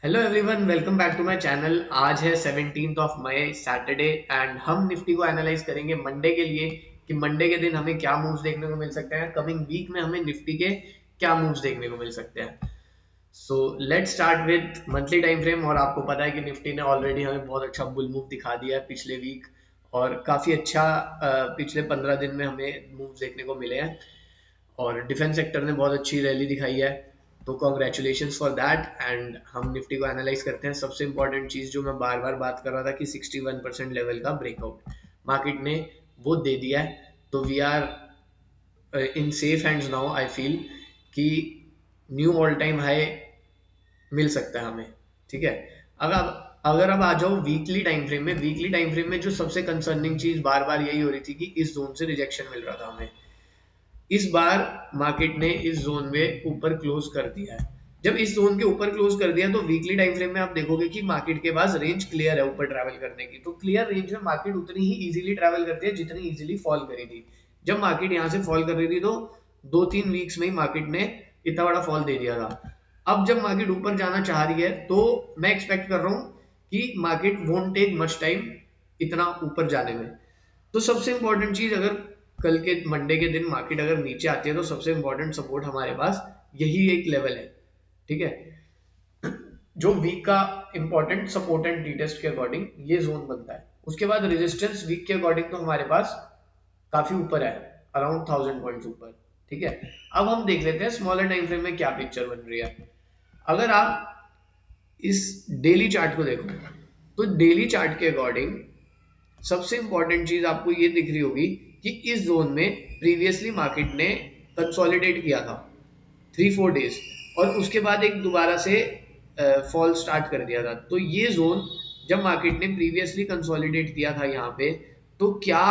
Hello everyone, welcome back to my channel. आज है 17th of May, Saturday, and हम निफ्टी को एनालाइज करेंगे मंडे के लिए कि मंडे के दिन हमें क्या मूव्स देखने को मिल सकते हैं, कमिंग वीक में हमें निफ्टी के क्या मूव्स देखने को मिल सकते हैं। So let's start with monthly time frame. और आपको पता है कि निफ्टी ने ऑलरेडी हमें बहुत अच्छा बुल मूव दिखा दिया है पिछले वीक, और काफी अच्छा पिछले 15 दिन में हमें मूव्स देखने को मिले हैं। और डिफेंस सेक्टर ने बहुत अच्छी रैली दिखाई है, तो कॉन्ग्रेचुलेशन फॉर दैट। एंड हम निफ्टी को एनालाइज करते हैं। सबसे इंपॉर्टेंट चीज जो मैं बार बार बात कर रहा था कि 61% लेवल का ब्रेकआउट मार्केट ने वो दे दिया है, तो we are in safe hands now. I feel कि न्यू ऑल टाइम हाई मिल सकता है हमें। ठीक है, अगर अब आ जाओ वीकली टाइम फ्रेम में। वीकली टाइम फ्रेम में जो सबसे कंसर्निंग चीज बार बार यही हो रही थी कि इस जोन से रिजेक्शन मिल रहा था हमें। इस बार मार्केट ने इस जोन में ऊपर क्लोज कर दिया है। जब इस जोन के ऊपर क्लोज कर दिया तो वीकली टाइम फ्रेम में आप देखोगे कि मार्केट के पास रेंज क्लियर है ऊपर ट्रैवल करने की। तो क्लियर रेंज में मार्केट उतनी ही इजीली ट्रैवल करती है जितनी इजीली फॉल करी थी। जब मार्केट यहां से फॉल कर रही थी तो 2-3 वीक्स में ही मार्केट ने इतना बड़ा फॉल दे दिया था। अब जब मार्केट ऊपर जाना चाह रही है तो मैं एक्सपेक्ट कर रहा हूं कि market won't take much time इतना ऊपर जाने में। तो सबसे इंपॉर्टेंट चीज, अगर कल के मंडे के दिन मार्केट अगर नीचे आती है तो सबसे इंपॉर्टेंट सपोर्ट हमारे पास यही एक लेवल है। ठीक है, जो वीक का इंपॉर्टेंट सपोर्ट एंड टेस्ट के अकॉर्डिंग ये जोन बनता है। उसके बाद रेजिस्टेंस वीक के अकॉर्डिंग तो हमारे पास काफी ऊपर है, अराउंड 1000 पॉइंट्स ऊपर। ठीक है, अब हम देख लेते हैं स्मॉलर टाइम फ्रेम में क्या पिक्चर बन रही है। अगर आप इस डेली चार्ट को देखो तो डेली चार्ट के अकॉर्डिंग सबसे इंपॉर्टेंट चीज आपको ये दिख रही होगी कि इस जोन में प्रीवियसली मार्केट ने कंसोलिडेट किया था 3-4 डेज, और उसके बाद एक दोबारा से फॉल स्टार्ट कर दिया था। तो ये जोन जब मार्केट ने प्रीवियसली कंसोलिडेट किया था यहाँ पे, तो क्या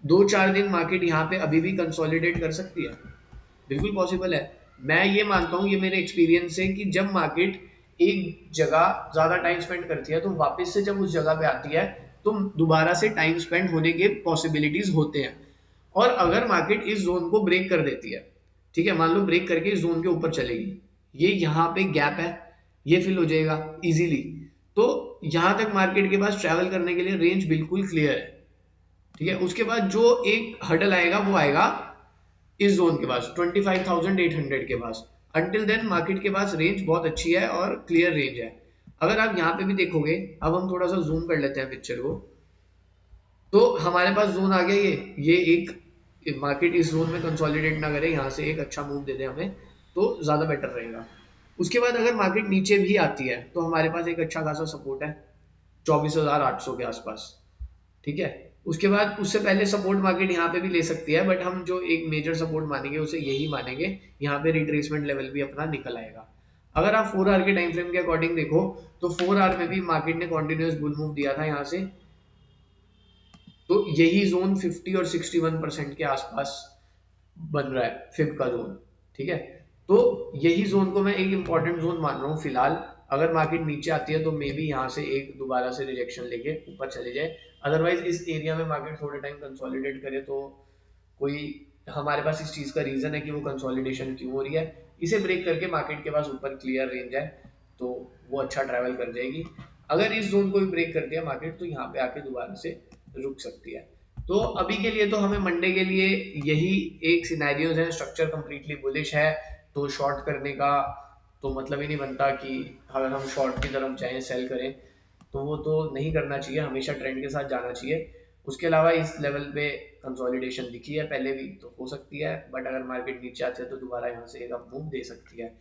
2-4 दिन मार्केट यहाँ पे अभी भी कंसोलिडेट कर सकती है? बिल्कुल पॉसिबल है। मैं ये मानता हूँ, ये मेरे एक्सपीरियंस से, कि जब मार्केट एक जगह ज्यादा टाइम स्पेंड करती है तो वापस से जब उस जगह पे आती है तो दोबारा से टाइम स्पेंड होने के पॉसिबिलिटीज होते हैं। और अगर मार्केट इस जोन को ब्रेक कर देती है, ठीक है, मान लो ब्रेक करके इस जोन के ऊपर चलेगी, ये यहाँ पे गैप है, ये फिल हो जाएगा इजीली, तो यहां तक मार्केट के पास ट्रैवल करने के लिए रेंज बिल्कुल क्लियर है। ठीक है, उसके बाद जो एक हर्डल आएगा वो आएगा इस जोन के पास 25,800 के पास। अंटिल देन मार्केट के पास रेंज बहुत अच्छी है और क्लियर रेंज है। अगर आप यहाँ पे भी देखोगे, अब हम थोड़ा सा जूम कर लेते हैं पिक्चर को, तो हमारे पास जोन आ गया ये एक मार्केट इस जोन में कंसोलिडेट ना करे, यहाँ से एक अच्छा मूव दे दे हमें तो ज्यादा बेटर रहेगा। उसके बाद अगर मार्केट नीचे भी आती है तो हमारे पास एक अच्छा खासा सपोर्ट है 24,800 के आसपास। ठीक है, उसके बाद उससे पहले सपोर्ट मार्केट यहाँ पे भी ले सकती है, बट हम जो एक मेजर सपोर्ट मानेंगे उसे यही मानेंगे। यहाँ पे रिट्रेसमेंट लेवल भी अपना निकल आएगा। अगर आप 4 आवर के टाइम फ्रेम के अकॉर्डिंग देखो तो 4 आवर में भी मार्केट ने कॉन्टिन्यूस बुल मूव दिया था यहाँ से, तो यही जोन 50 और 61% के आसपास बन रहा है, फिब का जोन। ठीक है, तो यही जोन को मैं एक इंपॉर्टेंट जोन मान रहा हूँ फिलहाल। अगर मार्केट नीचे आती है तो मे बी यहाँ से एक दोबारा से रिजेक्शन लेके ऊपर चले जाए। अदरवाइज इस एरिया में मार्केट थोड़े टाइम कंसोलिडेट करे तो कोई हमारे पास इस चीज का रीजन है कि वो कंसोलिडेशन क्यों हो रही है। इसे ब्रेक करके मार्केट के पास ऊपर क्लियर रेंज है तो वो अच्छा ट्रैवल कर जाएगी। अगर इस जोन को भी ब्रेक कर दिया मार्केट तो यहाँ पे आके दोबारा से रुक सकती है। तो अभी के लिए तो हमें मंडे के लिए यही एक सिनेरियोज है। स्ट्रक्चर कंप्लीटली बुलिश है, तो शॉर्ट करने का तो मतलब ही नहीं बनता कि अगर हम शॉर्ट की तरफ जाएं सेल करें, तो वो तो नहीं करना चाहिए, हमेशा ट्रेंड के साथ जाना चाहिए। उसके अलावा इस लेवल पे कंसोलिडेशन दिखी है पहले भी, तो हो सकती है, बट अगर मार्केट नीचे आती है तो दोबारा यहाँ से एक अप मूव दे सकती है।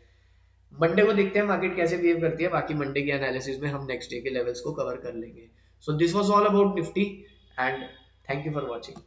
मंडे को देखते हैं मार्केट कैसे बिहेव करती है। बाकी मंडे के एनालिसिस में हम नेक्स्ट डे के लेवल्स को कवर कर लेंगे। So this was all about Nifty, and thank you for watching.